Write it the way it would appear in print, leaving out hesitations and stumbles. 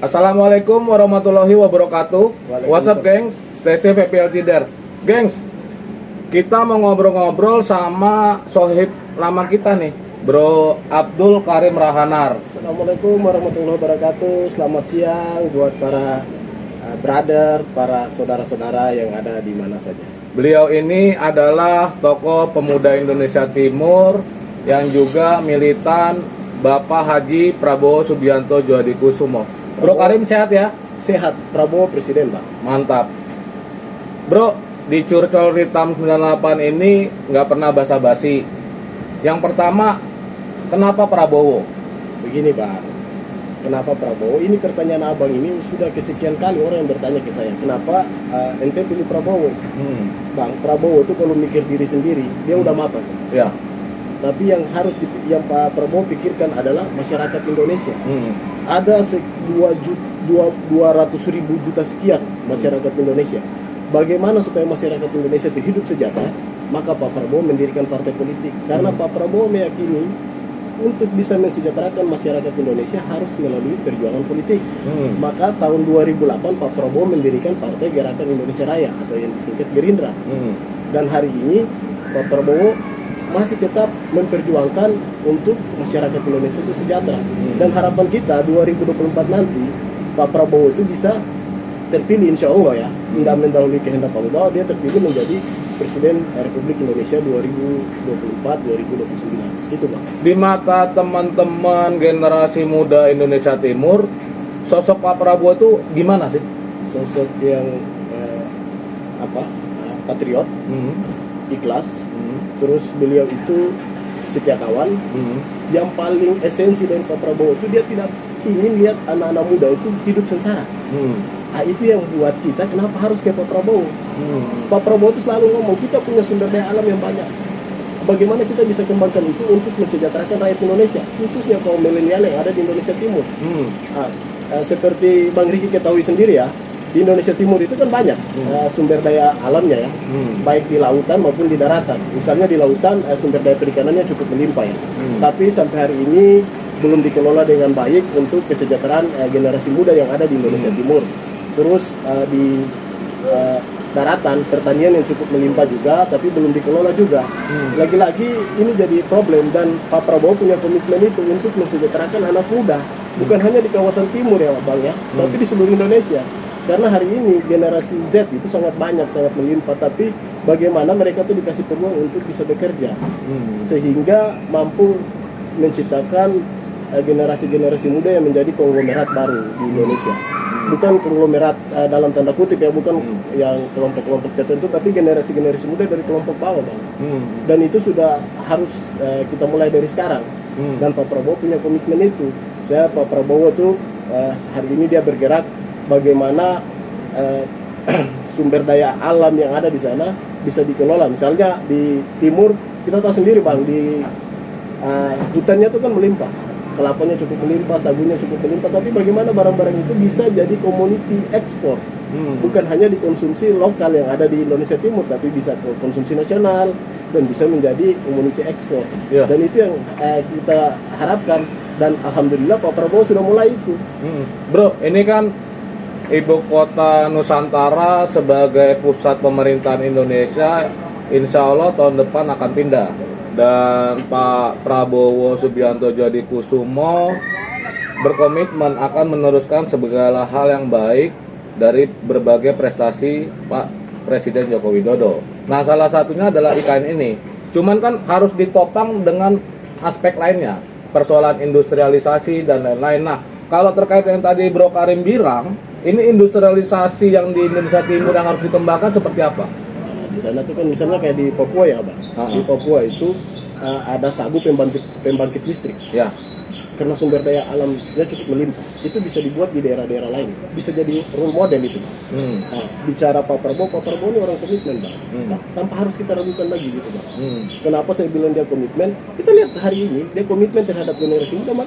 Assalamualaikum warahmatullahi wabarakatuh. What's up, geng? Stay safe, happy healthy there. Gengs, kita mau ngobrol-ngobrol sama sohib lama kita nih, Bro Abdul Karim Rahanar. Assalamualaikum warahmatullahi wabarakatuh. Selamat siang buat para brother, para saudara-saudara yang ada di mana saja. Beliau ini adalah tokoh pemuda Indonesia Timur yang juga militan Bapak Haji Prabowo Subianto Djadikusumo. Bro Karim sehat ya? Sehat, Prabowo presiden, Bang. Mantap. Bro, di Curcol Hitam 98 ini nggak pernah basa-basi. Yang pertama, kenapa Prabowo? Begini, Bang. Kenapa Prabowo? Ini pertanyaan abang ini sudah kesekian kali orang yang bertanya ke saya. Kenapa ente pilih Prabowo? Bang, Prabowo itu kalau mikir diri sendiri, dia udah mapan. Ya. Tapi yang yang Pak Prabowo pikirkan adalah masyarakat Indonesia. Ada 200.000 juta sekian masyarakat Indonesia. Bagaimana supaya masyarakat Indonesia itu hidup sejahtera? Maka Pak Prabowo mendirikan partai politik. Karena Pak Prabowo meyakini untuk bisa mensejahterakan masyarakat Indonesia harus melalui perjuangan politik. Maka tahun 2008 Pak Prabowo mendirikan Partai Gerakan Indonesia Raya atau yang disingkat Gerindra. Dan hari ini Pak Prabowo masih tetap memperjuangkan untuk masyarakat Indonesia itu sejahtera. Dan harapan kita 2024 nanti Pak Prabowo itu bisa terpilih, insya Allah ya, tidak mendahului kehendak Allah, dia terpilih menjadi Presiden Republik Indonesia 2024-2029. Itu, Pak. Di mata teman-teman generasi muda Indonesia Timur, sosok Pak Prabowo itu gimana sih? Sosok yang patriot, ikhlas. Terus beliau itu setia kawan. Yang paling esensi dari Pak Prabowo itu dia tidak ingin lihat anak-anak muda itu hidup sengsara. Nah, itu yang buat kita kenapa harus ke Pak Prabowo. Pak Prabowo itu selalu ngomong kita punya sumber daya alam yang banyak. Bagaimana kita bisa kembangkan itu untuk mensejahterakan rakyat Indonesia, khususnya kaum milenial yang ada di Indonesia Timur. Seperti Bang Riki ketahui sendiri ya, di Indonesia Timur itu kan banyak sumber daya alamnya ya, baik di lautan maupun di daratan. Misalnya di lautan sumber daya perikanannya cukup melimpah ya, tapi sampai hari ini belum dikelola dengan baik untuk kesejahteraan generasi muda yang ada di Indonesia Timur. Terus di daratan pertanian yang cukup melimpah juga, tapi belum dikelola juga. Lagi-lagi ini jadi problem dan Pak Prabowo punya komitmen itu untuk mensejahterakan anak muda, bukan hanya di kawasan timur ya Bang ya, tapi di seluruh Indonesia. Karena hari ini generasi Z itu sangat banyak, sangat melimpah, tapi bagaimana mereka tuh dikasih peluang untuk bisa bekerja, sehingga mampu menciptakan generasi-generasi muda yang menjadi konglomerat baru di Indonesia. Bukan konglomerat dalam tanda kutip ya, bukan yang kelompok-kelompok tertentu, tapi generasi-generasi muda dari kelompok bawah, Bang. Dan itu sudah harus kita mulai dari sekarang. Dan Pak Prabowo punya komitmen itu. Pak Prabowo tuh hari ini dia bergerak bagaimana sumber daya alam yang ada di sana bisa dikelola. Misalnya di timur kita tahu sendiri Bang, di hutannya itu kan melimpah, kelapanya cukup melimpah, sagunya cukup melimpah, tapi bagaimana barang-barang itu bisa jadi komoditi ekspor, bukan hanya dikonsumsi lokal yang ada di Indonesia Timur, tapi bisa konsumsi nasional dan bisa menjadi komoditi ekspor. Dan itu yang kita harapkan, dan alhamdulillah Pak Prabowo sudah mulai itu. Bro, ini kan Ibu kota Nusantara sebagai pusat pemerintahan Indonesia, insya Allah tahun depan akan pindah. Dan Pak Prabowo Subianto Djadikusumo berkomitmen akan meneruskan segala hal yang baik dari berbagai prestasi Pak Presiden Joko Widodo. Nah, salah satunya adalah IKN ini. Cuman kan harus ditopang dengan aspek lainnya, persoalan industrialisasi dan lain-lain. Nah, kalau terkait yang tadi Bro Karim bilang, ini industrialisasi yang di Indonesia Timur yang harus dikembangkan seperti apa? Di sana tuh kan misalnya kayak di Papua ya Bang. Di Papua itu ada sagu pembangkit listrik. Ya. Karena sumber daya alamnya cukup melimpah, itu bisa dibuat di daerah-daerah lain, bisa jadi role model itu. Nah, bicara Pak Prabowo ini orang komitmen Bang. Tanpa harus kita ragukan lagi gitu Bang. Kenapa saya bilang dia komitmen? Kita lihat hari ini dia komitmen terhadap generasi muda,